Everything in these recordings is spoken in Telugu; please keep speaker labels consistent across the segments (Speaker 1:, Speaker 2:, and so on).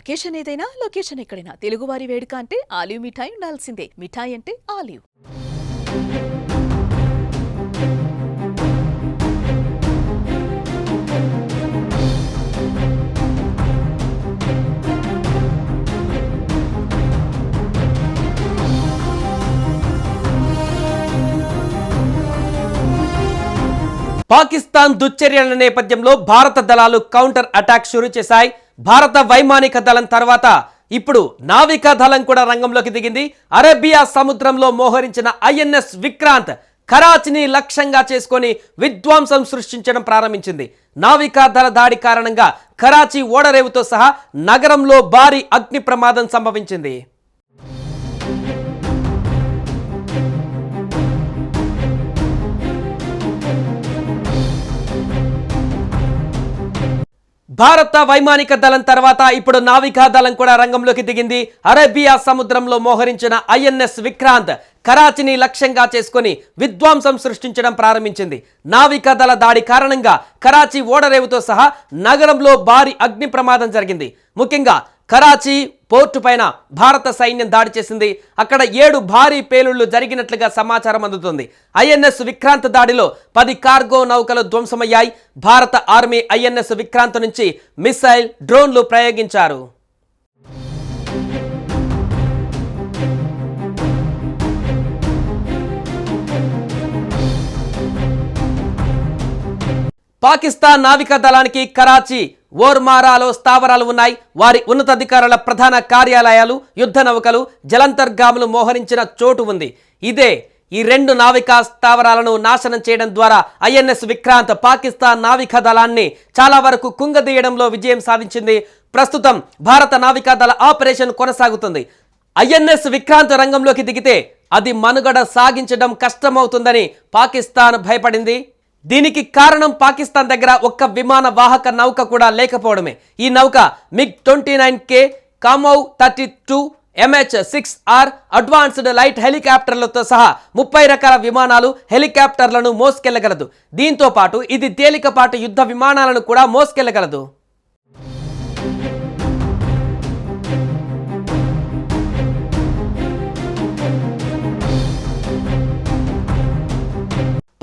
Speaker 1: అకేషన్ ఏదైనా లొకేషన్ ఎక్కడైనా తెలుగువారి వేడుక అంటే ఆలివ్ మిఠాయి ఉండాల్సిందే. మిఠాయి అంటే ఆలివ్.
Speaker 2: పాకిస్తాన్ దుశ్చర్యల నేపథ్యంలో భారత దళాలు కౌంటర్ అటాక్ షురూ చేశాయి. భారత వైమానిక దళం తర్వాత ఇప్పుడు నావికా దళం కూడా రంగంలోకి దిగింది. అరేబియా సముద్రంలో మోహరించిన ఐఎన్ఎస్ విక్రాంత్ కరాచీని లక్ష్యంగా చేసుకొని విధ్వంసం సృష్టించడం ప్రారంభించింది. నావికా దళ దాడి కారణంగా కరాచీ ఓడరేవుతో సహా నగరంలో భారీ అగ్ని ప్రమాదం సంభవించింది. భారత వైమానిక దళం తర్వాత ఇప్పుడు నావికా దళం కూడా రంగంలోకి దిగింది. అరేబియా సముద్రంలో మోహరించిన ఐఎన్ఎస్ విక్రాంత్ కరాచీని లక్ష్యంగా చేసుకుని విధ్వంసం సృష్టించడం ప్రారంభించింది. నావికా దళ దాడి కారణంగా కరాచీ ఓడరేవుతో సహా నగరంలో భారీ అగ్ని ప్రమాదం జరిగింది. ముఖ్యంగా కరాచీ పోర్టు పైన భారత సైన్యం దాడి చేసింది. అక్కడ 7 భారీ పేలుళ్లు జరిగినట్లుగా సమాచారం అందుతుంది. ఐఎన్ఎస్ విక్రాంత్ దాడిలో 10 కార్గో నౌకలు ధ్వంసమయ్యాయి. భారత ఆర్మీ ఐఎన్ఎస్ విక్రాంత్ నుంచి మిసైల్, డ్రోన్లు ప్రయోగించారు. పాకిస్తాన్ నావికా దళానికి కరాచీ, ఓర్మారాలో స్థావరాలు ఉన్నాయి. వారి ఉన్నతాధికారుల ప్రధాన కార్యాలయాలు, యుద్ధ నౌకలు, జలంతర్గాములు మోహరించిన చోటు ఉంది. ఇదే ఈ 2 నావికా స్థావరాలను నాశనం చేయడం ద్వారా ఐఎన్ఎస్ విక్రాంత్ పాకిస్తాన్ నావికా దళాన్ని చాలా వరకు కుంగదీయడంలో విజయం సాధించింది. ప్రస్తుతం భారత నావికా దళ ఆపరేషన్ కొనసాగుతుంది. ఐఎన్ఎస్ విక్రాంత్ రంగంలోకి దిగితే అది మనుగడ సాగించడం కష్టమవుతుందని పాకిస్తాన్ భయపడింది. దీనికి కారణం పాకిస్తాన్ దగ్గర ఒక్క విమాన వాహక నౌక కూడా లేకపోవడమే. ఈ నౌక MiG-29K, కామౌ 32, MH-6R అడ్వాన్స్డ్ లైట్ హెలికాప్టర్లతో సహా 30 రకాల విమానాలు, హెలికాప్టర్లను మోసుకెళ్లగలదు. దీంతో పాటు ఇది తేలికపాటి యుద్ధ విమానాలను కూడా మోసుకెళ్లగలదు.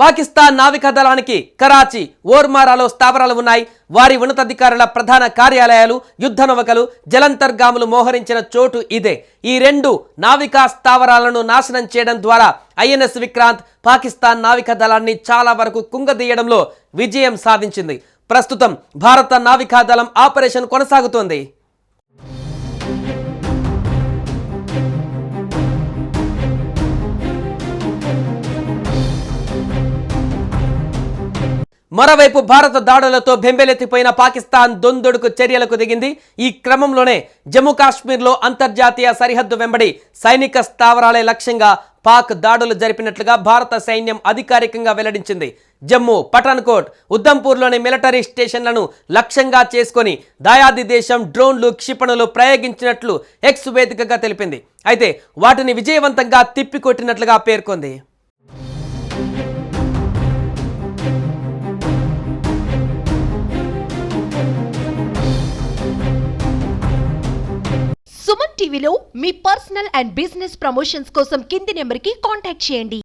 Speaker 2: పాకిస్తాన్ నావికా దళానికి కరాచీ, ఓర్మారాలో స్థావరాలు ఉన్నాయి. వారి ఉన్నతాధికారుల ప్రధాన కార్యాలయాలు, యుద్ధ నౌకలు, జలంతర్గాములు మోహరించిన చోటు ఇదే. ఈ 2 నావికా స్థావరాలను నాశనం చేయడం ద్వారా ఐఎన్ఎస్ విక్రాంత్ పాకిస్తాన్ నావికా దళాన్ని చాలా వరకు కుంగదీయడంలో విజయం సాధించింది. ప్రస్తుతం భారత నావికా దళం ఆపరేషన్ కొనసాగుతోంది. మరోవైపు భారత దాడులతో బెంబేలెత్తిపోయిన పాకిస్తాన్ దొందుడుకు చర్యలకు దిగింది. ఈ క్రమంలోనే జమ్మూ కాశ్మీర్లో అంతర్జాతీయ సరిహద్దు వెంబడి సైనిక స్థావరాలే లక్ష్యంగా పాక్ దాడులు జరిపినట్లుగా భారత సైన్యం అధికారికంగా వెల్లడించింది. జమ్మూ, పఠాన్కోట్, ఉధంపూర్లోని మిలిటరీ స్టేషన్లను లక్ష్యంగా చేసుకొని దాయాది దేశం డ్రోన్లు, క్షిపణులు ప్రయోగించినట్లు ఎక్స్ వేదికగా తెలిపింది. అయితే వాటిని విజయవంతంగా తిప్పికొట్టినట్లుగా పేర్కొంది.
Speaker 3: సుమన్ టీవీలో మీ పర్సనల్ అండ్ బిజినెస్ ప్రమోషన్స్ కోసం కింది నెంబర్కి కాంటాక్ట్ చేయండి.